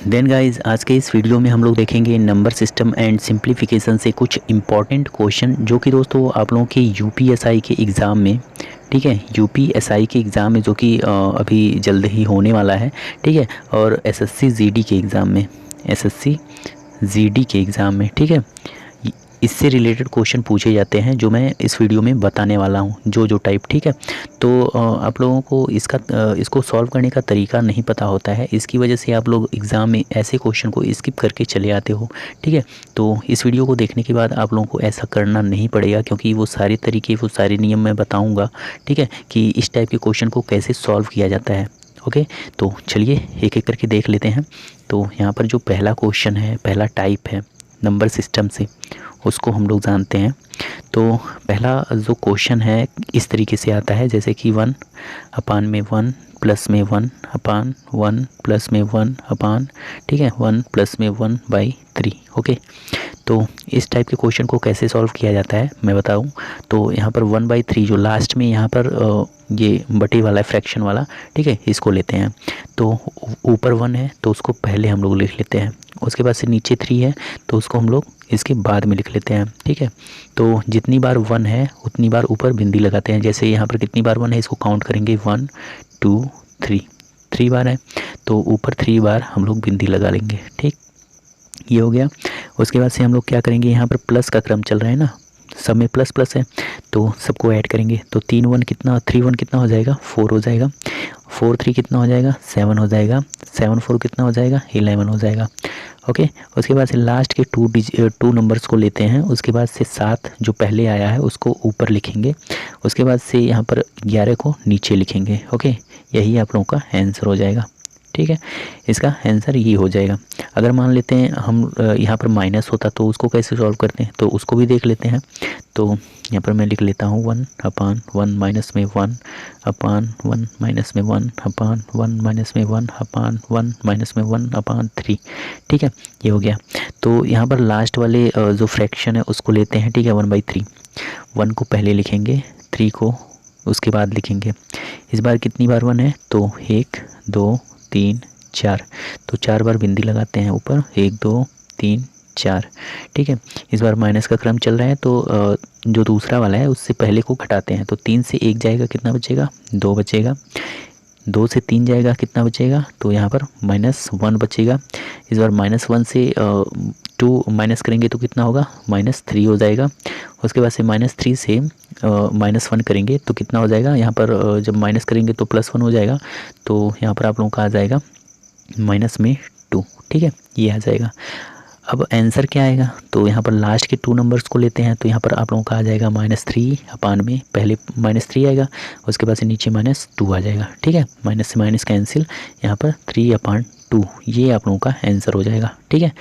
Then guys, आज के इस वीडियो में हम लोग देखेंगे नंबर सिस्टम एंड सिंप्लीफिकेशन से कुछ इम्पॉर्टेंट क्वेश्चन जो कि दोस्तों आप लोगों के यूपीएसआई के एग्ज़ाम में, ठीक है, यूपीएसआई के एग्ज़ाम में जो कि अभी जल्द ही होने वाला है, ठीक है, और एसएससी जीडी के एग्ज़ाम में, एसएससी जीडी के एग्ज़ाम में, ठीक है, इससे रिलेटेड क्वेश्चन पूछे जाते हैं जो मैं इस वीडियो में बताने वाला हूं, जो टाइप, ठीक है। तो आप लोगों को इसको सॉल्व करने का तरीका नहीं पता होता है, इसकी वजह से आप लोग एग्ज़ाम में ऐसे क्वेश्चन को स्किप करके चले आते हो, ठीक है। तो इस वीडियो को देखने के बाद आप लोगों को ऐसा करना नहीं पड़ेगा, क्योंकि वो सारे तरीके, वो सारे नियम मैं बताऊँगा, ठीक है, कि इस टाइप के क्वेश्चन को कैसे सॉल्व किया जाता है। ओके, तो चलिए एक एक करके देख लेते हैं। तो यहाँ पर जो पहला क्वेश्चन है, पहला टाइप है नंबर सिस्टम से, उसको हम लोग जानते हैं। तो पहला जो क्वेश्चन है इस तरीके से आता है, जैसे कि 1 अपान में 1 प्लस में 1 अपान 1 प्लस में 1 अपान, ठीक है, 1 प्लस में 1/3। ओके, तो इस टाइप के क्वेश्चन को कैसे सॉल्व किया जाता है मैं बताऊं। तो यहाँ पर 1/3 जो लास्ट में यहाँ पर ये बटे वाला है, फ्रैक्शन वाला, ठीक है, इसको लेते हैं। तो ऊपर 1 है तो उसको पहले हम लोग लिख लेते हैं, उसके बाद से नीचे 3 है तो उसको हम लोग इसके बाद में लिख लेते हैं, ठीक है। तो जितनी बार 1 है उतनी बार ऊपर बिंदी लगाते हैं। जैसे यहाँ पर कितनी बार 1 है, इसको काउंट करेंगे 1 2 3 बार है, तो ऊपर 3 बार हम लोग बिंदी लगा लेंगे, ठीक, ये हो गया। उसके बाद से हम लोग क्या करेंगे, यहाँ पर प्लस का क्रम चल रहा है ना, सब में प्लस प्लस है, तो सबको ऐड करेंगे। तो 3 1 कितना, 3 1 कितना हो जाएगा, 4 हो जाएगा, 4 3 कितना हो जाएगा, 7 हो जाएगा, 7 4 कितना हो जाएगा, 11 हो जाएगा। ओके, उसके बाद से लास्ट के 2 नंबर्स को लेते हैं, उसके बाद से 7 जो पहले आया है उसको ऊपर लिखेंगे, उसके बाद से यहाँ पर 11 को नीचे लिखेंगे। ओके, यही आप लोगों का आंसर हो जाएगा, ठीक है, इसका आंसर ये हो जाएगा। अगर मान लेते हैं हम यहाँ पर माइनस होता तो उसको कैसे सॉल्व करते हैं, तो उसको भी देख लेते हैं। तो यहाँ पर मैं लिख लेता हूँ 1 अपान 1 माइनस में 1 अपान 1 माइनस में 1 अपान 1 माइनस में 1 अपान 1 माइनस में 1 अपान 3, ठीक है, ये हो गया। तो यहाँ पर लास्ट वाले जो फ्रैक्शन है उसको लेते हैं, ठीक है, 1/3, 1 को पहले लिखेंगे, 3 को उसके बाद लिखेंगे। इस बार कितनी बार 1 है, तो 1 2 3 4, तो 4 बार बिंदी लगाते हैं ऊपर, 1 2 3 4, ठीक है। इस बार माइनस का क्रम चल रहा है, तो जो दूसरा वाला है उससे पहले को घटाते हैं। तो 3 से 1 जाएगा, कितना बचेगा, 2 बचेगा। 2 से 3 जाएगा, कितना बचेगा, तो यहाँ पर -1 बचेगा। इस बार -1 से 2 माइनस करेंगे तो कितना होगा, -3 हो जाएगा। उसके बाद से -3 से -1 करेंगे तो कितना हो जाएगा, यहाँ पर जब माइनस करेंगे तो +1 हो जाएगा, तो यहाँ पर आप लोगों का आ जाएगा -2, ठीक है, ये आ जाएगा। अब आंसर क्या आएगा, तो यहाँ पर लास्ट के 2 नंबर्स को लेते हैं, तो यहाँ पर आप लोगों का आ जाएगा -3 अपान में, पहले -3 आएगा, उसके बाद से नीचे -2 आ जाएगा, ठीक है, माइनस से माइनस कैंसिल, यहाँ पर 3/2, ये आप लोगों का आंसर हो जाएगा, ठीक है।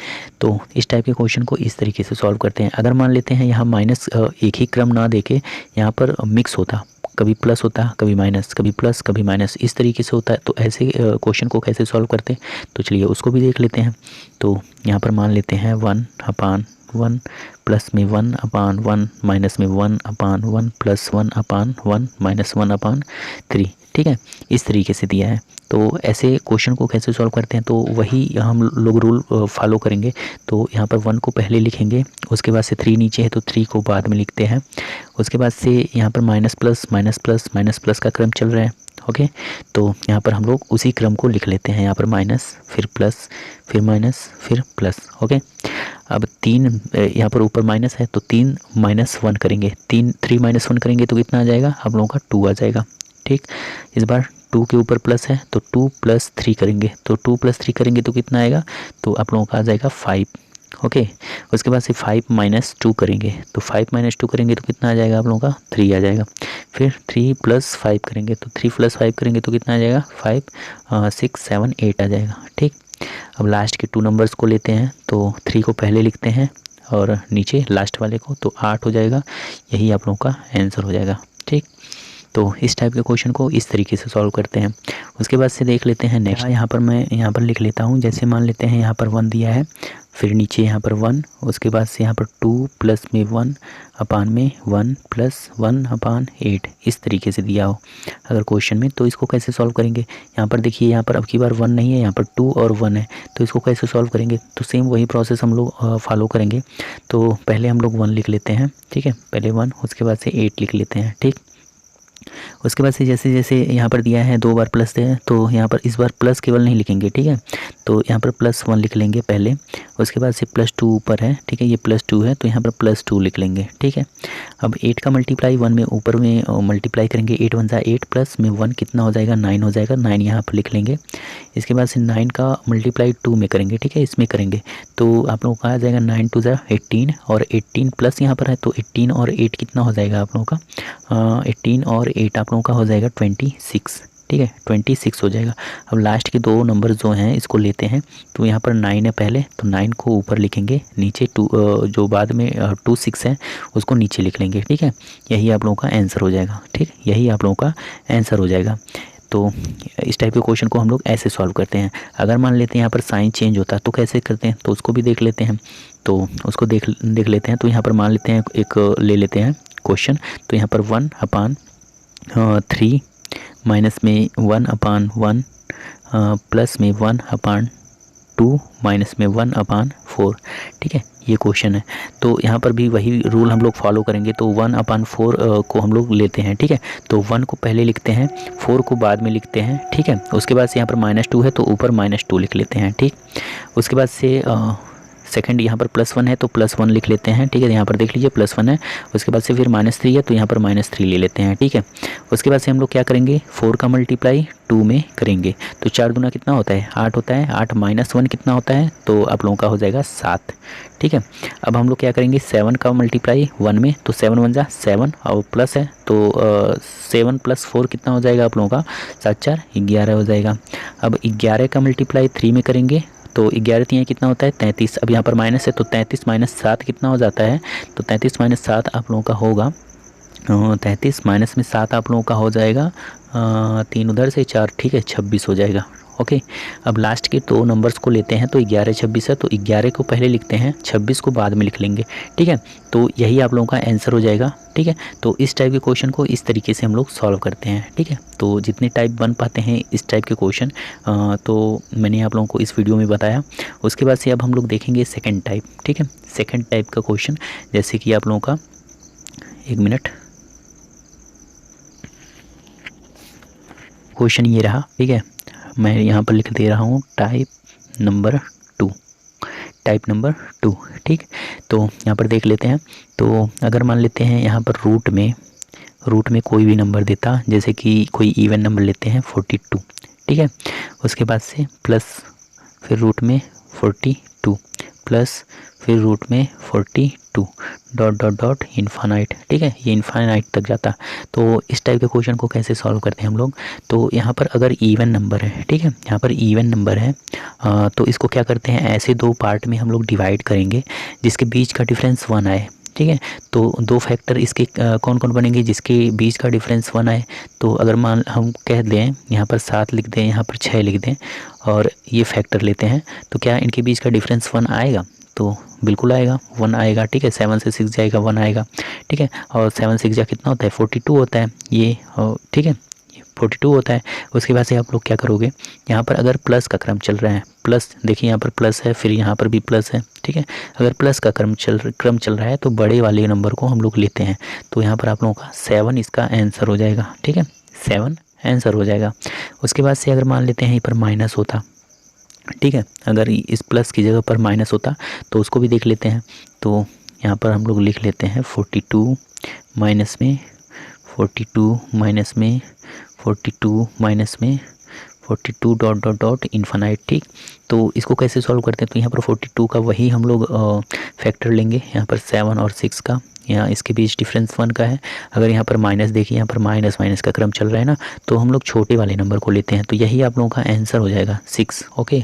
तो इस टाइप के क्वेश्चन को इस तरीके से सॉल्व करते हैं। अगर मान लेते हैं यहाँ माइनस एक ही क्रम ना देके यहाँ पर मिक्स होता, कभी प्लस होता, कभी माइनस, कभी प्लस, कभी माइनस, इस तरीके से होता है, तो ऐसे क्वेश्चन को कैसे सॉल्व करते हैं, तो चलिए उसको भी देख लेते हैं। तो यहाँ पर मान लेते हैं 1 अपान 1 प्लस में 1 अपान 1 माइनस में 1 अपान 1 प्लस 1 अपान 1 माइनस 1 अपान 3, ठीक है, इस तरीके से दिया है। तो ऐसे क्वेश्चन को कैसे सॉल्व करते हैं, तो वही हम लोग रूल फॉलो करेंगे। तो यहाँ पर 1 को पहले लिखेंगे, उसके बाद से 3 नीचे है तो 3 को बाद में लिखते हैं। उसके बाद से यहाँ पर minus plus minus plus minus plus का क्रम चल रहा है। ओके, तो यहाँ पर हम लोग उसी क्रम को लिख लेते हैं, यहाँ पर माइनस, फिर प्लस, फिर माइनस, फिर प्लस। ओके, अब 3 यहाँ पर ऊपर माइनस है तो 3 -1 करेंगे, 3 -1 करेंगे तो कितना आ जाएगा, आप लोगों का 2 आ जाएगा, ठीक। इस बार 2 के ऊपर प्लस है तो 2 + 3 करेंगे, तो 2 + 3 करेंगे तो कितना आएगा, तो आप लोगों का आ जाएगा 5। ओके, उसके बाद से 5 - 2 करेंगे, तो 5 - 2 करेंगे तो कितना आ जाएगा, आप लोगों का 3 आ जाएगा। फिर 3 + 5 करेंगे, तो 3 + 5 करेंगे तो कितना आ जाएगा, 5 6 7 8 आ जाएगा, ठीक। अब लास्ट के 2 नंबर्स को लेते हैं, तो 3 को पहले लिखते हैं और नीचे लास्ट वाले को, तो 8 हो जाएगा, यही आप लोगों का आंसर हो जाएगा, ठीक। तो इस टाइप के क्वेश्चन को इस तरीके से सॉल्व करते हैं। उसके बाद से देख लेते हैं नेक्स्ट। यहाँ पर मैं यहाँ पर लिख लेता हूँ, जैसे मान लेते हैं यहाँ पर 1 दिया है, फिर नीचे यहाँ पर 1, उसके बाद से यहाँ पर 2 प्लस में 1 अपान में 1 प्लस 1 अपान 8, इस तरीके से दिया हो अगर क्वेश्चन में, तो इसको कैसे सॉल्व करेंगे। यहाँ पर देखिए, यहाँ पर अब की बार 1 नहीं है, यहाँ पर 2 और 1 है, तो इसको कैसे सॉल्व करेंगे। तो सेम वही प्रोसेस हम लोग फॉलो करेंगे। तो पहले हम लोग 1 लिख लेते हैं, ठीक है, पहले 1, उसके बाद से 8 लिख लेते हैं, ठीक। उसके बाद से जैसे जैसे यहाँ पर दिया है 2 बार प्लस है, तो यहाँ पर इस बार प्लस केवल नहीं लिखेंगे, ठीक है। तो यहाँ पर +1 लिख लेंगे पहले, उसके बाद से +2 ऊपर है, ठीक है, ये +2 है, तो यहाँ पर +2 लिख लेंगे, ठीक है। अब 8 का मल्टीप्लाई 1 में ऊपर में मल्टीप्लाई करेंगे, 8 वन जा 8 प्लस में 1 कितना हो जाएगा, 9 हो जाएगा, 9 यहाँ पर लिख लेंगे। इसके बाद से 9 का मल्टीप्लाई 2 में करेंगे, ठीक है, इसमें करेंगे, तो आप लोगों का आ जाएगा 9 2 जा 18, और 18 प्लस यहाँ पर है, तो 18 और 8 कितना हो जाएगा आप लोगों का, 18 और 8 आप लोगों का हो जाएगा 26, ठीक है, 26 हो जाएगा। अब लास्ट के 2 नंबर जो हैं इसको लेते हैं, तो यहाँ पर 9 है पहले, तो 9 को ऊपर लिखेंगे, नीचे 2 जो बाद में 2 6 है उसको नीचे लिख लेंगे, ठीक है। यही आप लोगों का आंसर हो जाएगा, ठीक, यही आप लोगों का आंसर हो जाएगा। तो इस टाइप के क्वेश्चन को हम लोग ऐसे सॉल्व करते हैं। अगर मान लेते हैं यहाँ पर साइन चेंज होता है तो कैसे करते हैं, तो उसको भी देख लेते हैं। तो उसको देख लेते हैं। तो यहाँ पर मान लेते हैं एक ले लेते हैं क्वेश्चन, तो यहाँ पर 1/3 माइनस में 1/1 प्लस में 1/2 माइनस में 1/4, ठीक है, ये क्वेश्चन है। तो यहाँ पर भी वही रूल हम लोग फॉलो करेंगे। तो 1/4 को हम लोग लेते हैं, ठीक है। तो 1 को पहले लिखते हैं, 4 को बाद में लिखते हैं, ठीक है। उसके बाद से यहाँ पर -2 है तो ऊपर -2 लिख लेते हैं, ठीक। उसके बाद से सेकंड यहाँ पर +1 है तो +1 लिख लेते हैं, ठीक है। यहाँ पर देख लीजिए +1 है। उसके बाद से फिर -3 है तो यहाँ पर -3 ले लेते हैं, ठीक है। उसके बाद से हम लोग क्या करेंगे, 4 का मल्टीप्लाई 2 में करेंगे, तो 4 दूना कितना होता है, 8 होता है। 8 -1 कितना होता है, तो आप लोगों का हो जाएगा 7, ठीक है। अब हम लोग क्या करेंगे, 7 का मल्टीप्लाई 1 में, तो 7 वन जा 7 और प्लस है, तो 7 + 4 कितना हो जाएगा आप लोगों का, 7 4 11 हो जाएगा। अब 11 का मल्टीप्लाई 3 में करेंगे, तो 11 3 कितना होता है, 33। अब यहाँ पर माइनस है तो 33 - 7 कितना हो जाता है, तो 33 - 7 आप लोगों का होगा 33 माइनस में 7 आप लोगों का हो जाएगा 3 उधर से 4, ठीक है, 26 हो जाएगा, ओके। अब लास्ट के 2 नंबर्स को लेते हैं, तो 11 26 है, तो 11 को पहले लिखते हैं, 26 को बाद में लिख लेंगे, ठीक है। तो यही आप लोगों का आंसर हो जाएगा, ठीक है। तो इस टाइप के क्वेश्चन को इस तरीके से हम लोग सॉल्व करते हैं, ठीक है। तो जितने टाइप बन पाते हैं इस टाइप के क्वेश्चन, तो मैंने आप लोगों को इस वीडियो में बताया। उसके बाद से अब हम लोग देखेंगे सेकेंड टाइप, ठीक है। सेकेंड टाइप का क्वेश्चन, जैसे कि आप लोगों का, 1 मिनट, क्वेश्चन ये रहा, ठीक है। मैं यहाँ पर लिख दे रहा हूँ टाइप नंबर 2, टाइप नंबर 2, ठीक। तो यहाँ पर देख लेते हैं। तो अगर मान लेते हैं यहाँ पर रूट में कोई भी नंबर देता, जैसे कि कोई इवन नंबर लेते हैं 42, ठीक है। उसके बाद से प्लस, फिर रूट में 42 प्लस, फिर रूट में 42 डॉट डॉट डॉट इन्फानाइट, ठीक है, ये इन्फानाइट तक जाता। तो इस टाइप के क्वेश्चन को कैसे सॉल्व करते हैं हम लोग, तो यहाँ पर अगर इवन नंबर है, ठीक है, यहाँ पर इवन नंबर है, तो इसको क्या करते हैं, ऐसे 2 पार्ट में हम लोग डिवाइड करेंगे जिसके बीच का डिफरेंस 1 आए, ठीक है। तो 2 फैक्टर इसके कौन कौन बनेंगे, जिसके बीच का डिफरेंस 1 आए। तो अगर मान हम कह दें यहाँ पर 7 लिख दें, यहाँ पर 6 लिख दें, और ये फैक्टर लेते हैं, तो क्या इनके बीच का डिफरेंस 1 आएगा, तो बिल्कुल आएगा, 1 आएगा, ठीक है। 7 से 6 जाएगा 1 आएगा, ठीक है। और 7 6 जा कितना होता है, 42 होता है ये, ठीक है, 42 होता है। उसके बाद से आप लोग क्या करोगे, यहाँ पर अगर प्लस का क्रम चल रहा है, प्लस देखिए यहाँ पर प्लस है, फिर यहाँ पर भी प्लस है, ठीक है। अगर प्लस का क्रम चल रहा है तो बड़े वाले नंबर को हम लोग लेते हैं। तो यहाँ पर आप लोगों का 7 इसका आंसर हो जाएगा, ठीक है, 7 आंसर हो जाएगा। उसके बाद से अगर मान लेते हैं यहाँ पर माइनस होता, ठीक है, अगर इस प्लस की जगह पर माइनस होता तो उसको भी देख लेते हैं। तो यहाँ पर हम लोग लिख लेते हैं 42 माइनस में 42 माइनस में 42 माइनस में 42 डॉट डॉट डॉट इन्फानाइट, ठीक। तो इसको कैसे सॉल्व करते हैं, तो यहाँ पर 42 का वही हम लोग फैक्टर लेंगे, यहाँ पर 7 और 6 का, यहाँ इसके बीच डिफरेंस 1 का है। अगर यहाँ पर माइनस देखिए, यहाँ पर माइनस माइनस का क्रम चल रहा है ना, तो हम लोग छोटे वाले नंबर को लेते हैं। तो यही आप लोगों का आंसर हो जाएगा 6, ओके,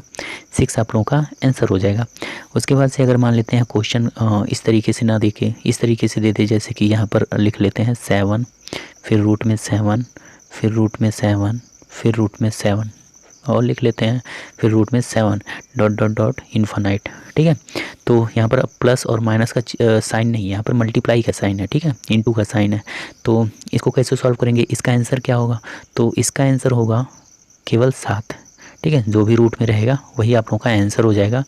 6 आप लोगों का आंसर हो जाएगा। उसके बाद से अगर मान लेते हैं क्वेश्चन इस तरीके से ना देके इस तरीके से देते, जैसे कि यहाँ पर लिख लेते हैं 7, फिर रूट में 7, फिर रूट में 7, फिर रूट में 7, और लिख लेते हैं, फिर रूट में 7 डॉट डॉट डॉट इन्फानाइट। ठीक है, तो यहाँ पर प्लस और माइनस का साइन नहीं है, यहाँ पर मल्टीप्लाई का साइन है। ठीक है, इनटू का साइन है। तो इसको कैसे सॉल्व करेंगे, इसका आंसर क्या होगा, तो इसका आंसर होगा केवल 7। ठीक है, जो भी रूट में रहेगा वही आप लोगों का आंसर हो जाएगा।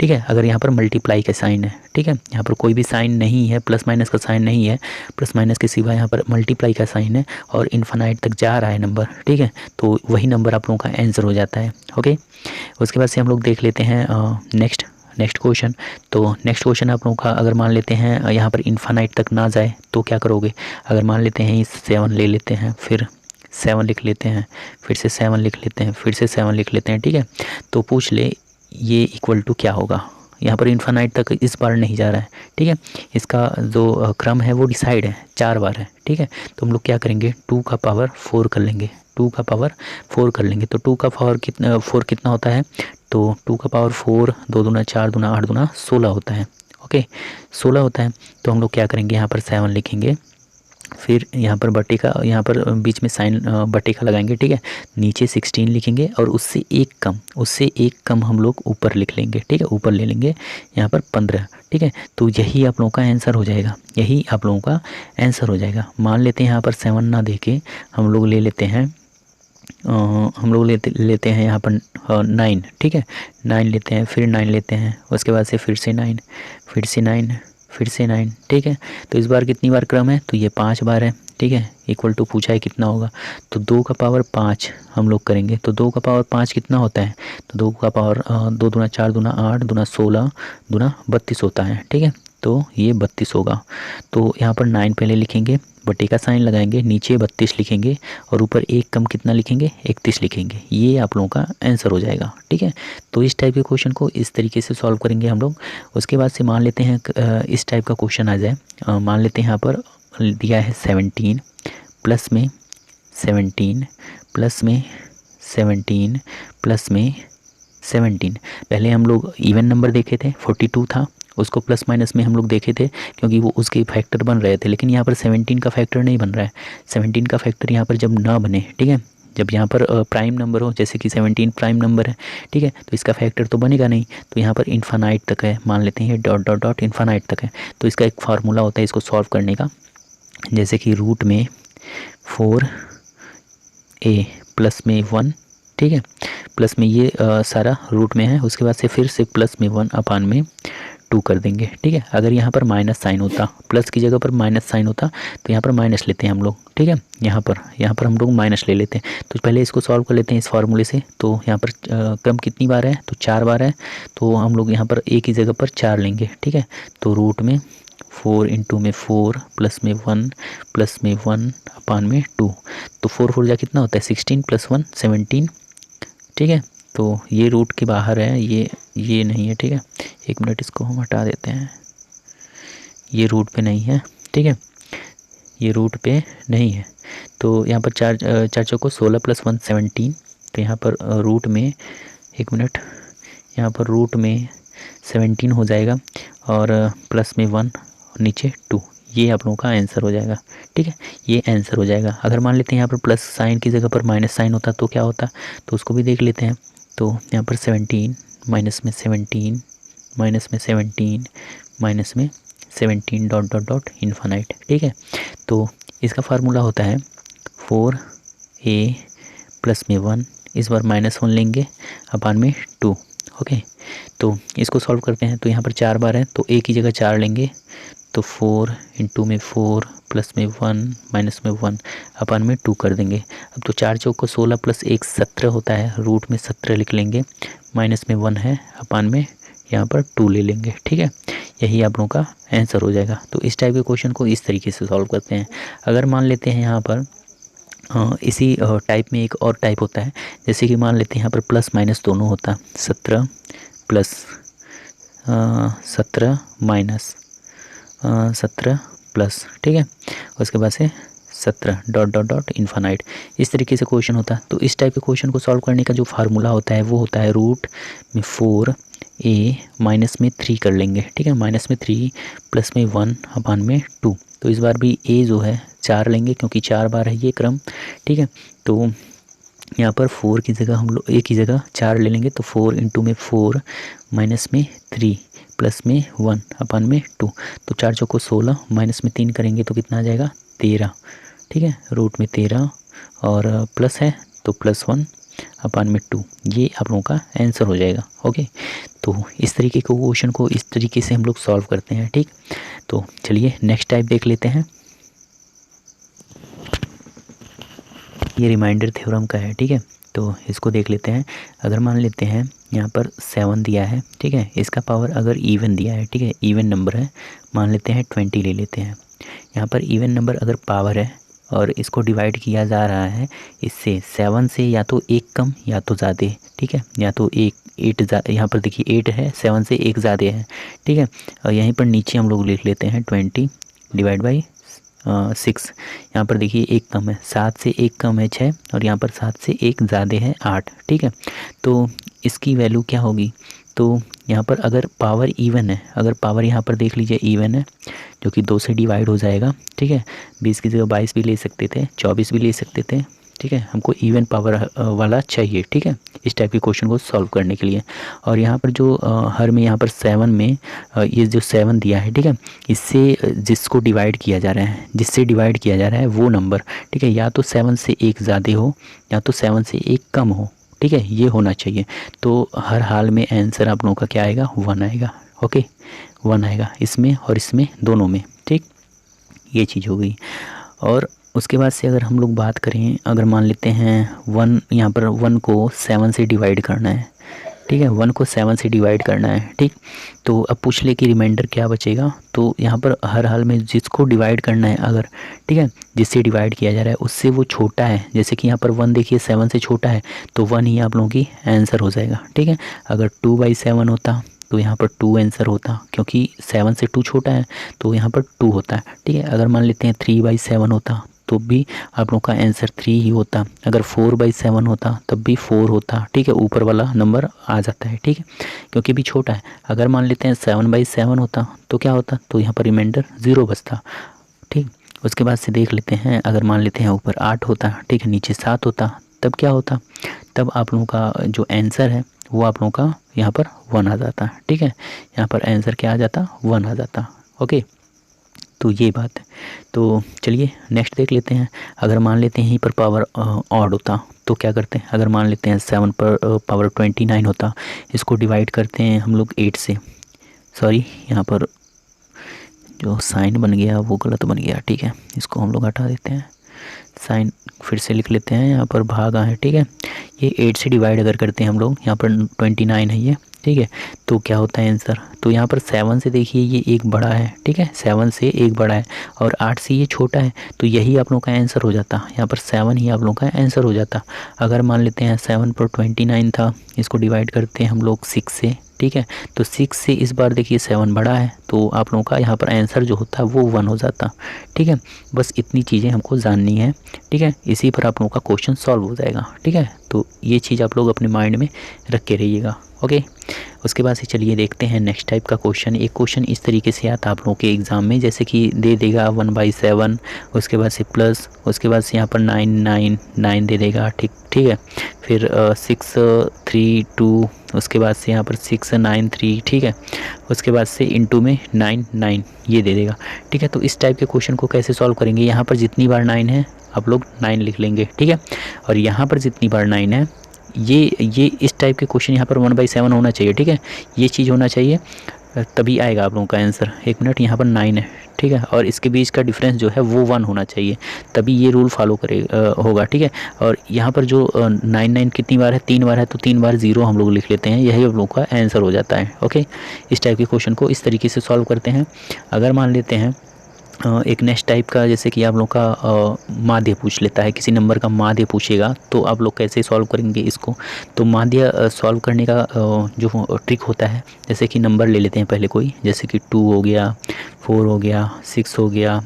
ठीक है, अगर यहाँ पर मल्टीप्लाई का साइन है, ठीक है, यहाँ पर कोई भी साइन नहीं है, प्लस माइनस का साइन नहीं है, प्लस माइनस के सिवा यहाँ पर मल्टीप्लाई का साइन है और इन्फानाइट तक जा रहा है नंबर। ठीक है, तो वही नंबर आप लोगों का आंसर हो जाता है। ओके, उसके बाद से हम लोग देख लेते हैं नेक्स्ट क्वेश्चन। तो नेक्स्ट क्वेश्चन आप लोगों का, अगर मान लेते हैं यहाँ पर इन्फानाइट तक ना जाए तो क्या करोगे। अगर मान लेते हैं 7 ले लेते हैं, फिर 7 लिख लेते हैं, फिर से 7 लिख लेते हैं, फिर से 7 लिख लेते हैं। ठीक है, तो पूछ ले ये इक्वल टू क्या होगा। यहाँ पर इन्फानाइट तक इस बार नहीं जा रहा है। ठीक है, इसका जो क्रम है वो डिसाइड है, 4 बार है। ठीक है, तो हम लोग क्या करेंगे, 2 का पावर 4 कर लेंगे, 2 का पावर 4 कर लेंगे। तो 2 का पावर कितना 4 कितना होता है, तो 2 का पावर 4, 2 दूना 4 दूना 8 दूना 16 होता है। ओके, 16 होता है। तो हम लोग क्या करेंगे, यहाँ पर 7 लिखेंगे, फिर यहाँ पर बटे का, यहाँ पर बीच में साइन बटे का लगाएंगे। ठीक है, नीचे 16 लिखेंगे और उससे एक कम हम लोग ऊपर लिख लेंगे। ठीक है, ऊपर ले लेंगे यहाँ पर 15। ठीक है, तो यही आप लोगों का आंसर हो जाएगा, यही आप लोगों का आंसर हो जाएगा। मान लेते हैं यहाँ पर 7 ना देके हम लोग ले लेते हैं लेते हैं यहाँ पर 9। ठीक है, 9 लेते हैं, फिर 9 लेते हैं, उसके बाद से फिर से 9, फिर से 9, फिर से 9। ठीक है, तो इस बार कितनी बार क्रम है, तो ये 5 बार है। ठीक है, इक्वल टू पूछा है कितना होगा, तो 2 का पावर 5 हम लोग करेंगे। तो 2 का पावर 5 कितना होता है, तो 2 का पावर 2 दूना 4 दूना 8 दूना 16 दूना 32 होता है। ठीक है, तो ये 32 होगा। तो यहाँ पर 9 पहले लिखेंगे, बटे का साइन लगाएंगे, नीचे 32 लिखेंगे और ऊपर एक कम कितना लिखेंगे, 31 लिखेंगे। ये आप लोगों का आंसर हो जाएगा। ठीक है, तो इस टाइप के क्वेश्चन को इस तरीके से सॉल्व करेंगे हम लोग। उसके बाद से मान लेते हैं इस टाइप का क्वेश्चन आ जाए, मान लेते हैं यहाँ पर दिया है 17 प्लस में 17 प्लस में 17 प्लस में 17। पहले हम लोग इवन नंबर देखे थे, 42 था, उसको प्लस माइनस में हम लोग देखे थे क्योंकि वो उसके फैक्टर बन रहे थे। लेकिन यहाँ पर 17 का फैक्टर नहीं बन रहा है। 17 का फैक्टर यहाँ पर जब ना बने, ठीक है, जब यहाँ पर प्राइम नंबर हो, जैसे कि 17 प्राइम नंबर है, ठीक है, तो इसका फैक्टर तो बनेगा नहीं। तो यहाँ पर इन्फानाइट तक है, मान लेते हैं डॉट डॉट डॉट इन्फानाइट तक है। तो इसका एक फार्मूला होता है इसको सॉल्व करने का, जैसे कि रूट में 4a प्लस में 1, ठीक है, प्लस में ये सारा रूट में है, उसके बाद से फिर से प्लस में 1 अपान में 2 कर देंगे। ठीक है, अगर यहाँ पर माइनस साइन होता, प्लस की जगह पर माइनस साइन होता तो यहाँ पर माइनस लेते हैं हम लोग। ठीक है, यहाँ पर हम लोग माइनस ले लेते हैं। तो पहले इसको सॉल्व कर लेते हैं इस फार्मूले से। तो यहाँ पर क्रम कितनी बार है, तो 4 बार है। तो हम लोग यहाँ पर एक ही जगह पर 4 लेंगे। ठीक है, तो रूट में 4 इंटू में 4 प्लस में 1 प्लस में 1 अपान में 2। तो 4 4 जा कितना होता है, 16 प्लस 1 17। ठीक है, तो ये रूट के बाहर है, ये नहीं है। ठीक है, एक मिनट इसको हम हटा देते हैं, ये रूट पे नहीं है। ठीक है, ये रूट पे नहीं है। तो यहाँ पर 4 चौको 16 प्लस 1 17। तो यहाँ पर रूट में, एक मिनट, यहाँ पर रूट में 17 हो जाएगा और प्लस में 1 नीचे 2। ये आप लोगों का आंसर हो जाएगा। ठीक है, ये आंसर हो जाएगा। अगर मान लेते हैं यहाँ पर प्लस साइन की जगह पर माइनस साइन होता तो क्या होता, तो उसको भी देख लेते हैं। तो यहाँ पर 17 माइनस में 17 माइनस में 17 माइनस में 17 डॉट डॉट डॉट इन्फानाइट। ठीक है, तो इसका फार्मूला होता है 4a प्लस में 1, इस बार -1 लेंगे अपान में 2। ओके, तो इसको सॉल्व करते हैं। तो यहाँ पर 4 बार है तो एक ही जगह 4 लेंगे। तो 4 इंटू में 4 प्लस में 1 माइनस में 1 अपान में 2 कर देंगे। अब तो 4 चौको 16 प्लस 1 17 होता है, रूट में 17 लिख लेंगे, माइनस में 1 है अपान में यहाँ पर 2 ले लेंगे। ठीक है, यही आप लोगों का आंसर हो जाएगा। तो इस टाइप के क्वेश्चन को इस तरीके से सॉल्व करते हैं। अगर मान लेते हैं यहाँ पर इसी टाइप में एक और टाइप होता है, जैसे कि मान लेते हैं यहाँ पर प्लस माइनस दोनों होता, 17 प्लस 17 माइनस 17 प्लस, ठीक है, उसके बाद से 17 डॉट डॉट डॉट इन्फानाइट। इस तरीके से क्वेश्चन होता है। तो इस टाइप के क्वेश्चन को सॉल्व करने का जो फार्मूला होता है वो होता है रूट में 4a माइनस में 3 कर लेंगे। ठीक है, माइनस में 3 प्लस में 1 अपान में 2। तो इस बार भी a जो है 4 लेंगे क्योंकि 4 बार है ये क्रम। ठीक है, तो यहाँ पर 4 की जगह हम लोग एक ही जगह 4 ले लेंगे, तो 4 इंटू में 4 माइनस में 3 प्लस में 1 अपन में 2, तो 4 चौको 16 माइनस में 3 करेंगे तो कितना आ जाएगा 13, ठीक है, रूट में 13 और प्लस है तो +1 अपन में 2, ये आप लोगों का आंसर हो जाएगा। ओके, तो इस तरीके के क्वेश्चन को इस तरीके से हम लोग सॉल्व करते हैं। ठीक, तो चलिए नेक्स्ट टाइप देख लेते हैं। ये रिमाइंडर थ्योरम का है। ठीक है, तो इसको देख लेते हैं। अगर मान लेते हैं यहाँ पर 7 दिया है, ठीक है, इसका पावर अगर इवन दिया है, ठीक है, इवन नंबर है, मान लेते हैं 20 ले लेते हैं। यहाँ पर इवन नंबर अगर पावर है और इसको डिवाइड किया जा रहा है इससे 7 से या तो एक कम या तो ज़्यादा, ठीक है, या तो 8 यहाँ पर देखिए 8 है, 7 से एक ज़्यादा है। ठीक है, और यहीं पर नीचे हम लोग लिख लेते हैं 20 डिवाइड बाई 6। यहाँ पर देखिए एक कम है, 7 से एक कम है 6 और यहाँ पर 7 से एक ज़्यादा है 8। ठीक है, तो इसकी वैल्यू क्या होगी, तो यहाँ पर अगर पावर इवन है, अगर पावर यहाँ पर देख लीजिए इवन है जो कि 2 से डिवाइड हो जाएगा। ठीक है, 20 की जगह 22 भी ले सकते थे, 24 भी ले सकते थे। ठीक है, हमको इवन पावर वाला चाहिए। ठीक है, इस टाइप के क्वेश्चन को सॉल्व करने के लिए। और यहाँ पर जो हर में यहाँ पर 7 में ये जो 7 दिया है, ठीक है, इससे जिसको डिवाइड किया जा रहा है, जिससे डिवाइड किया जा रहा है वो नंबर, ठीक है, या तो 7 से एक ज़्यादा हो या तो 7 से एक कम हो। ठीक है, ये होना चाहिए। तो हर हाल में आंसर आप लोगों का क्या आएगा, 1 आएगा। ओके, 1 आएगा इसमें और इसमें दोनों में। ठीक, ये चीज़ हो गई। और उसके बाद से अगर हम लोग बात करें, अगर मान लेते हैं 1, यहाँ पर 1 को 7 से डिवाइड करना है। ठीक है, 1 को 7 से डिवाइड करना है। ठीक, तो अब पूछ ले कि रिमाइंडर क्या बचेगा, तो यहाँ पर हर हाल में जिसको डिवाइड करना है अगर, ठीक है, जिससे डिवाइड किया जा रहा है उससे वो छोटा है, जैसे कि यहाँ पर 1 देखिए 7 से छोटा है तो 1 ही आप लोगों की आंसर हो जाएगा। ठीक है, अगर 2/7 होता तो यहाँ पर 2 आंसर होता, क्योंकि 7 से 2 छोटा है तो यहाँ पर 2 होता है। ठीक है, अगर मान लेते हैं 3/7 होता तो भी आप लोग का आंसर 3 ही होता। अगर 4/7 होता तब भी 4 होता। ठीक है, ऊपर वाला नंबर आ जाता है। ठीक है, क्योंकि भी छोटा है। अगर मान लेते हैं 7/7 होता तो क्या होता, तो यहाँ पर रिमाइंडर 0 बचता। ठीक, उसके बाद से देख लेते हैं, अगर मान लेते हैं ऊपर 8 होता, ठीक है, नीचे 7 होता, तब क्या होता, तब आप लोगों का जो आंसर है वो आप लोगों का यहाँ पर 1 आ जाता। ठीक है, यहाँ पर आंसर क्या आ जाता, 1 आ जाता। ओके, तो ये बात है। तो चलिए नेक्स्ट देख लेते हैं। अगर मान लेते हैं यहीं पर पावर ऑड होता तो क्या करते हैं, अगर मान लेते हैं 7 पर पावर 29 होता, इसको डिवाइड करते हैं हम लोग 8 से। सॉरी, यहाँ पर जो साइन बन गया वो गलत बन गया। ठीक है, इसको हम लोग हटा देते हैं, साइन फिर से लिख लेते हैं। यहाँ पर भागा है, ठीक है, ये 8 से डिवाइड अगर करते हैं हम लोग, यहाँ पर 29 है ये, ठीक है, तो क्या होता है आंसर, तो यहाँ पर 7 से देखिए ये एक बड़ा है। ठीक है, 7 से एक बड़ा है और 8 से ये छोटा है, तो यही आप लोग का आंसर हो जाता। यहाँ पर 7 ही आप लोग का आंसर हो जाता। अगर मान लेते हैं 7 पर 29 था, इसको डिवाइड करते हैं हम लोग 6 से। ठीक है, तो 6 से इस बार देखिए 7 बड़ा है, तो आप लोगों का यहाँ पर आंसर जो होता है वो 1 हो जाता। ठीक है, बस इतनी चीज़ें हमको जाननी है। ठीक है, इसी पर आप लोगों का क्वेश्चन सॉल्व हो जाएगा। ठीक है, तो ये चीज़ आप लोग अपने माइंड में रख के रहिएगा। ओके, उसके बाद से चलिए देखते हैं नेक्स्ट टाइप का क्वेश्चन। एक क्वेश्चन इस तरीके से आता आप लोगों के एग्ज़ाम में, जैसे कि दे देगा 1/7, उसके बाद से प्लस, उसके बाद से यहाँ पर 9 दे देगा। ठीक है, फिर 6 3 2, उसके बाद से यहाँ पर 6 9 3, ठीक है, उसके बाद से इंटू में 9 ये दे देगा। ठीक है, तो इस टाइप के क्वेश्चन को कैसे सॉल्व करेंगे, यहाँ पर जितनी बार 9 है आप लोग 9 लिख लेंगे। ठीक है, और यहाँ पर जितनी बार 9 है, ये इस टाइप के क्वेश्चन यहाँ पर 1/7 होना चाहिए। ठीक है, ये चीज़ होना चाहिए, तभी आएगा आप लोगों का आंसर। 1 मिनट, यहाँ पर 9 है, ठीक है, और इसके बीच का डिफरेंस जो है वो 1 होना चाहिए, तभी ये रूल फॉलो होगा। ठीक है, और यहाँ पर जो 9 कितनी बार है, 3 बार है, तो 3 बार 0 हम लोग लिख लेते हैं, यही हम लोग का आंसर हो जाता है। ओके, इस टाइप के क्वेश्चन को इस तरीके से सॉल्व करते हैं। अगर मान लेते हैं एक नेक्स्ट टाइप का, जैसे कि आप लोग का माध्य पूछ लेता है, किसी नंबर का माध्य पूछेगा, तो आप लोग कैसे सॉल्व करेंगे इसको। तो माध्य सॉल्व करने का जो ट्रिक होता है, जैसे कि नंबर ले लेते हैं पहले कोई, जैसे कि 2 हो गया, 4 हो गया, 6 हो गया,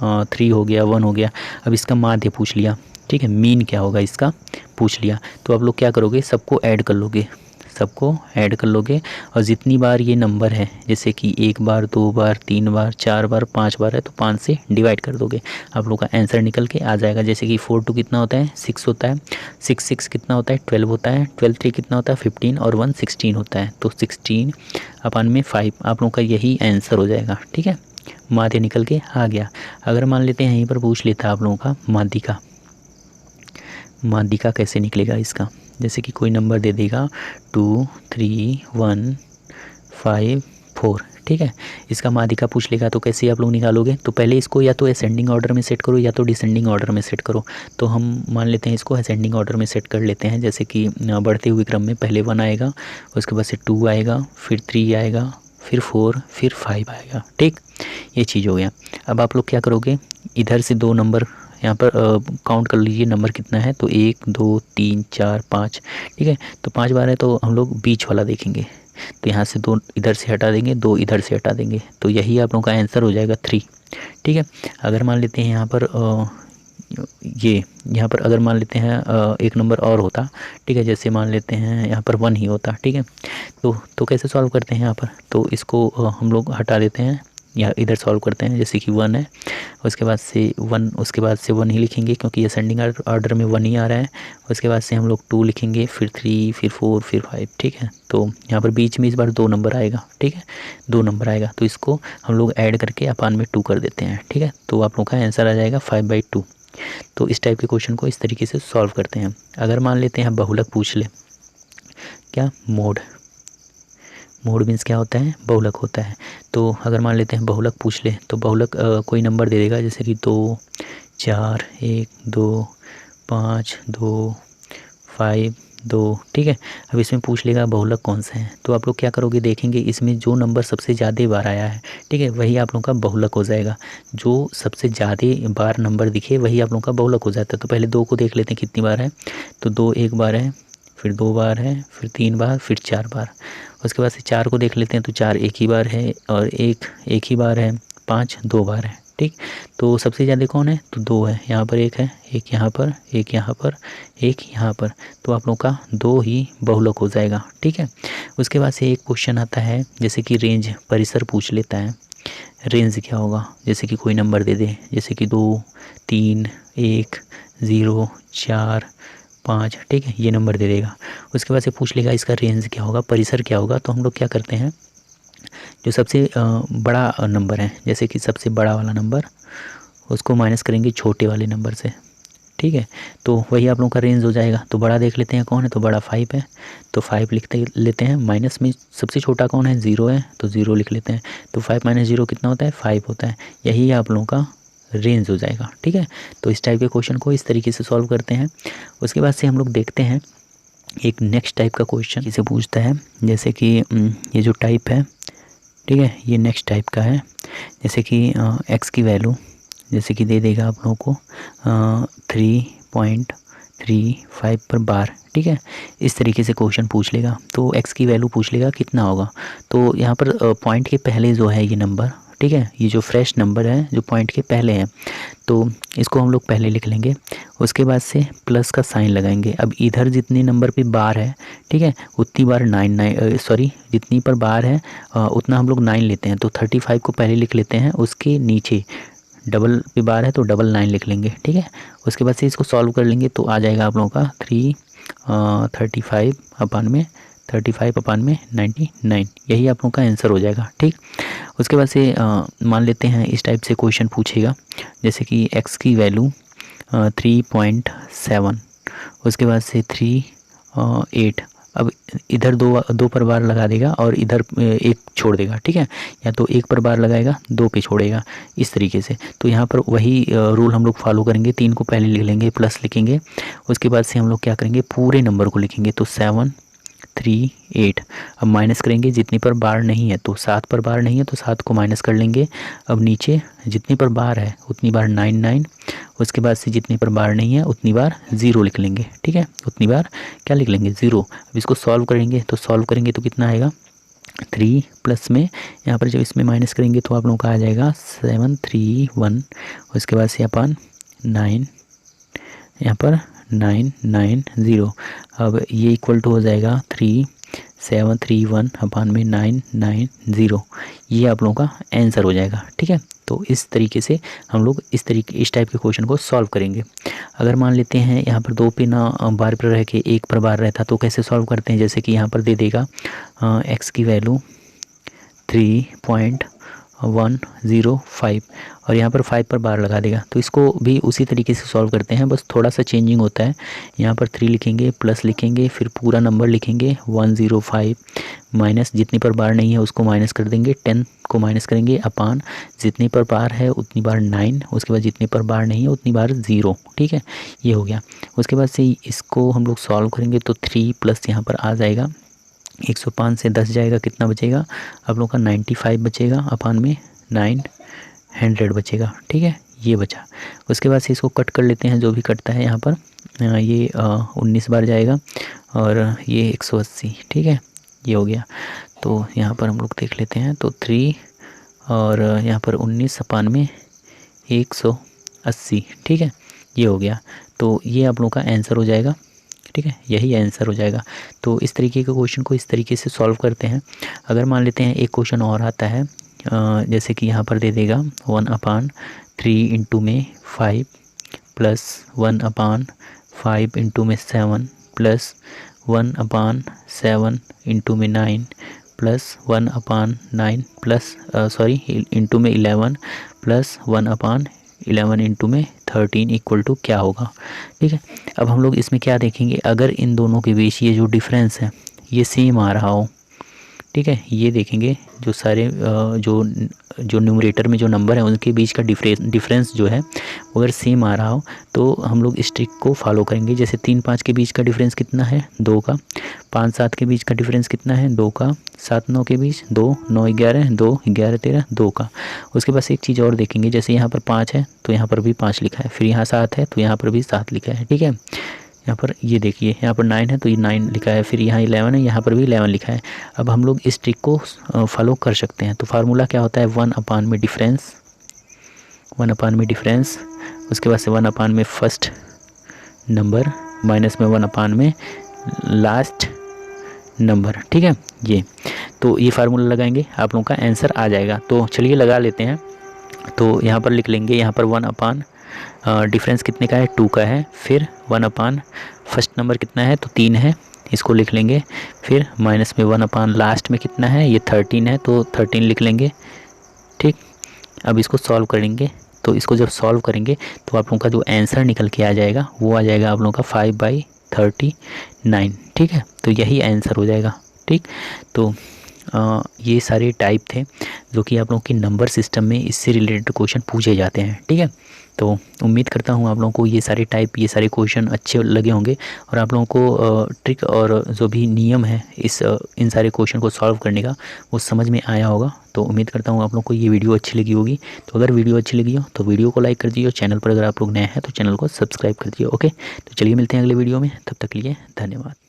3 हो गया, 1 हो गया। अब इसका माध्य पूछ लिया, ठीक है, मीन क्या होगा इसका पूछ लिया, तो आप लोग क्या करोगे, सबको ऐड कर लोगे, सबको ऐड कर लोगे और जितनी बार ये नंबर है, जैसे कि 1 बार 2 बार 3 बार 4 बार 5 बार है तो 5 से डिवाइड कर दोगे, आप लोग का आंसर निकल के आ जाएगा। जैसे कि 4 2 कितना होता है 6 होता है, 6 6 कितना होता है 12 होता है, 12 3 कितना होता है 15 और 1 16 होता है। तो 16 अपन में 5 आप लोग का यही आंसर हो जाएगा। ठीक है, माध्य निकल के आ गया। अगर मान लेते हैं यहीं पर पूछ लेता आप लोगों का माध्यिका, माध्यिका कैसे निकलेगा इसका, जैसे कि कोई नंबर दे देगा 2 3 1 5 4, ठीक है, इसका माध्यिका पूछ लेगा तो कैसे आप लोग निकालोगे। तो पहले इसको या तो असेंडिंग ऑर्डर में सेट करो या तो डिसेंडिंग ऑर्डर में सेट करो। तो हम मान लेते हैं इसको असेंडिंग ऑर्डर में सेट कर लेते हैं, जैसे कि बढ़ते हुए क्रम में पहले 1 आएगा, उसके बाद से 2 आएगा, फिर 3 आएगा, फिर 4, फिर 5 आएगा। ठीक, ये चीज़ हो गया। अब आप लोग क्या करोगे, इधर से 2 नंबर यहाँ पर काउंट कर लीजिए नंबर कितना है, तो 1 2 3 4 5, ठीक है। तो 5 बार है तो हम लोग बीच वाला देखेंगे, तो यहाँ से 2 इधर से हटा देंगे, 2 इधर से हटा देंगे, तो यही आप लोगों का आंसर हो जाएगा 3। ठीक है, अगर मान लेते हैं यहाँ पर यहाँ पर अगर मान लेते हैं एक नंबर और होता, ठीक है, जैसे मान लेते हैं यहाँ पर 1 ही होता, ठीक है। तो कैसे सॉल्व करते हैं यहाँ पर, तो इसको हम लोग हटा देते हैं या इधर सॉल्व करते हैं, जैसे कि 1 है, उसके बाद से 1, उसके बाद से 1 ही लिखेंगे क्योंकि असेंडिंग ऑर्डर में 1 ही आ रहा है। उसके बाद से हम लोग 2 लिखेंगे, फिर 3, फिर 4, फिर 5, ठीक है। तो यहाँ पर बीच में इस बार 2 नंबर आएगा, ठीक है, 2 नंबर आएगा, तो इसको हम लोग ऐड करके अपान में 2 कर देते हैं, ठीक है। तो आप लोगों का आंसर आ जाएगा 5/2। तो इस टाइप के क्वेश्चन को इस तरीके से सॉल्व करते हैं। अगर मान लेते हैं बहुलक पूछ ले, क्या मोड, मोड मीन्स क्या होता है, बहुलक होता है। तो अगर मान लेते हैं बहुलक पूछ ले, तो बहुलक कोई नंबर दे देगा, जैसे कि 2 4 1 2 5 2 5 2, ठीक है। अब इसमें पूछ लेगा बहुलक कौन सा है, तो आप लोग क्या करोगे, देखेंगे इसमें जो नंबर सबसे ज़्यादा बार आया है, ठीक है, वही आप लोग का बहुलक हो जाएगा। जो सबसे ज़्यादा बार नंबर दिखे वही आप लोग का बहुलक हो जाता है। तो पहले 2 को देख लेते हैं कितनी बार है, तो 2 1 बार है, फिर 2 बार है, फिर 3 बार, फिर 4 बार। उसके बाद से 4 को देख लेते हैं, तो 4 1 ही बार है और 1 1 ही बार है, 5 2 बार है, ठीक। तो सबसे ज़्यादा कौन है, तो 2 है, यहाँ पर 1 है, 1 यहाँ पर, 1 यहाँ पर, 1 यहाँ पर, तो आप लोग का 2 ही बहुलक हो जाएगा, ठीक है। उसके बाद से एक क्वेश्चन आता है, जैसे कि रेंज परिसर पूछ लेता है, रेंज क्या होगा, जैसे कि कोई नंबर दे दे, जैसे कि 2 3 1 0 4 5, ठीक है, ये नंबर दे देगा। उसके बाद से पूछ लेगा इसका रेंज क्या होगा, परिसर क्या होगा। तो हम लोग क्या करते हैं, जो सबसे बड़ा नंबर है, जैसे कि सबसे बड़ा वाला नंबर, उसको माइनस करेंगे छोटे वाले नंबर से, ठीक है। तो वही आप लोगों का रेंज हो जाएगा। तो बड़ा देख लेते हैं कौन है, तो बड़ा 5 है, तो 5 लिखते लेते हैं। माइनस में सबसे छोटा कौन है, 0 है, तो 0 लिख लेते हैं। तो 5 - 0 कितना होता है, 5 होता है। यही आप लोगों का रेंज हो जाएगा, ठीक है। तो इस टाइप के क्वेश्चन को इस तरीके से सॉल्व करते हैं। उसके बाद से हम लोग देखते हैं एक नेक्स्ट टाइप का क्वेश्चन इसे पूछता है, जैसे कि ये जो टाइप है, ठीक है, ये नेक्स्ट टाइप का है। जैसे कि एक्स की वैल्यू जैसे कि दे देगा आप लोगों को 3.35 पर बार, ठीक है। इस तरीके से क्वेश्चन पूछ लेगा। तो एक्स की वैल्यू पूछ लेगा कितना होगा। तो यहाँ पर पॉइंट के पहले जो है ये नंबर, ठीक है, ये जो फ्रेश नंबर है जो पॉइंट के पहले है, तो इसको हम लोग पहले लिख लेंगे। उसके बाद से प्लस का साइन लगाएंगे। अब इधर जितने नंबर पे बार है, ठीक है, उतनी बार जितनी पर बार है उतना हम लोग 9 लेते हैं। तो 35 को पहले लिख लेते हैं, उसके नीचे डबल पे बार है तो डबल 9 लिख लेंगे, ठीक है। उसके बाद से इसको सॉल्व कर लेंगे तो आ जाएगा आप लोगों का 35 अपान में 99, यही आप लोगों का आंसर हो जाएगा, ठीक। उसके बाद से मान लेते हैं इस टाइप से क्वेश्चन पूछेगा, जैसे कि एक्स की वैल्यू 3.7, उसके बाद से 3.8। अब इधर दो पर बार लगा देगा और इधर एक छोड़ देगा, ठीक है, या तो एक पर बार लगाएगा 2 पे छोड़ेगा, इस तरीके से। तो यहाँ पर वही रूल हम लोग फॉलो करेंगे। 3 को पहले लिख लेंगे, प्लस लिखेंगे। उसके बाद से हम लोग क्या करेंगे, पूरे नंबर को लिखेंगे। तो 7 3 8। अब माइनस करेंगे, जितनी पर बार नहीं है, तो 7 पर बार नहीं है तो 7 को माइनस कर लेंगे। अब नीचे जितनी पर बार है उतनी बार 9। उसके बाद से जितनी पर बार नहीं है उतनी बार 0 लिख लेंगे, ठीक है, उतनी बार क्या लिख लेंगे, 0। अब इसको सॉल्व करेंगे तो कितना आएगा, 3 प्लस में यहाँ पर जब इसमें माइनस करेंगे तो आप लोगों का आ जाएगा 731। उसके बाद से अपन 9, यहाँ पर 990। अब ये इक्वल टू हो जाएगा 3 731/990, ये आप लोगों का आंसर हो जाएगा। ठीक है, तो इस तरीके से हम लोग इस टाइप के क्वेश्चन को सॉल्व करेंगे। अगर मान लेते हैं यहाँ पर 2 पे ना बार पर रह के 1 पर बार रहता तो कैसे सॉल्व करते हैं, जैसे कि यहाँ पर दे देगा x की वैल्यू 3.105 और यहाँ पर 5 पर बार लगा देगा, तो इसको भी उसी तरीके से सॉल्व करते हैं, बस थोड़ा सा चेंजिंग होता है। यहाँ पर 3 लिखेंगे, प्लस लिखेंगे, फिर पूरा नंबर लिखेंगे 105 माइनस जितनी पर बार नहीं है उसको माइनस कर देंगे, 10 को माइनस करेंगे अपान जितनी पर बार है उतनी बार 9, उसके बाद जितनी पर बार नहीं है उतनी बार 0। ठीक है, ये हो गया। उसके बाद से इसको हम लोग सॉल्व करेंगे तो 3 प्लस यहाँ पर आ जाएगा 105 से 10 जाएगा, कितना बचेगा आप लोगों का 95 बचेगा, अपान में 900 बचेगा। ठीक है, ये बचा। उसके बाद से इसको कट कर लेते हैं, जो भी कटता है यहाँ पर ये 19 बार जाएगा और ये 180। ठीक है, ये हो गया। तो यहाँ पर हम लोग देख लेते हैं, तो 3 और यहाँ पर 19 अपान में 180। ठीक है, ये हो गया। तो ये आप लोगों का आंसर हो जाएगा। ठीक है, यही आंसर हो जाएगा। तो इस तरीके के क्वेश्चन को इस तरीके से सॉल्व करते हैं। अगर मान लेते हैं एक क्वेश्चन और आता है, जैसे कि यहाँ पर दे देगा 1/3 इंटू में 5 प्लस 1/5 इंटू में 7 प्लस 1/7 इंटू में 9 प्लस 1/9 प्लस इंटू में 11 प्लस 1/11 इंटू में 13 इक्वल टू क्या होगा। ठीक है, अब हम लोग इसमें क्या देखेंगे, अगर इन दोनों के बीच ये जो डिफरेंस है ये सेम आ रहा हो, ठीक है, ये देखेंगे जो सारे जो न्यूमरेटर में जो नंबर है उनके बीच का डिफरेंस जो है अगर सेम आ रहा हो तो हम लोग इस ट्रिक को फॉलो करेंगे। जैसे 3-5 के बीच का डिफरेंस कितना है, 2 का। 5-7 के बीच का डिफरेंस कितना है, 2 का। 7-9 के बीच 2, 9-11, 2, 11-13, 2 का। उसके बाद एक चीज़ और देखेंगे, जैसे यहाँ पर 5 है तो यहाँ पर भी 5 लिखा है, फिर यहाँ 7 है तो यहाँ पर भी 7 लिखा है। ठीक है, यहाँ पर ये देखिए, यहाँ पर 9 है तो ये 9 लिखा है, फिर यहाँ 11 है, यहाँ पर भी 11 लिखा है। अब हम लोग इस ट्रिक को फॉलो कर सकते हैं। तो फार्मूला क्या होता है, 1/में डिफरेंस, 1/में डिफरेंस, उसके बाद से 1/में फर्स्ट नंबर माइनस में 1/में लास्ट नंबर। ठीक है, ये तो ये फार्मूला लगाएंगे, आप लोगों का आंसर आ जाएगा। तो चलिए लगा लेते हैं। तो यहाँ पर लिख लेंगे, यहाँ पर 1/, डिफरेंस कितने का है, 2 का है। फिर 1/, फर्स्ट नंबर कितना है तो 3 है, इसको लिख लेंगे। फिर माइनस में 1/, लास्ट में कितना है, ये 13 है तो 13 लिख लेंगे। ठीक, अब इसको सॉल्व करेंगे। तो इसको जब सॉल्व करेंगे तो आप लोगों का जो आंसर निकल के आ जाएगा वो आ जाएगा आप लोगों का 5/39। ठीक है, तो यही आंसर हो जाएगा। ठीक, तो ये सारे टाइप थे जो कि आप लोगों के नंबर सिस्टम में इससे रिलेटेड क्वेश्चन पूछे जाते हैं। ठीक है, तो उम्मीद करता हूँ आप लोगों को ये सारे क्वेश्चन अच्छे लगे होंगे और आप लोगों को ट्रिक और जो भी नियम है इन सारे क्वेश्चन को सॉल्व करने का वो समझ में आया होगा। तो उम्मीद करता हूँ आप लोगों को ये वीडियो अच्छी लगी होगी। तो अगर वीडियो अच्छी लगी हो तो वीडियो को लाइक कर दीजिए और चैनल पर अगर आप लोग नए हैं तो चैनल को सब्सक्राइब कर दीजिए। ओके, तो चलिए मिलते हैं अगले वीडियो में, तब तक के लिए धन्यवाद।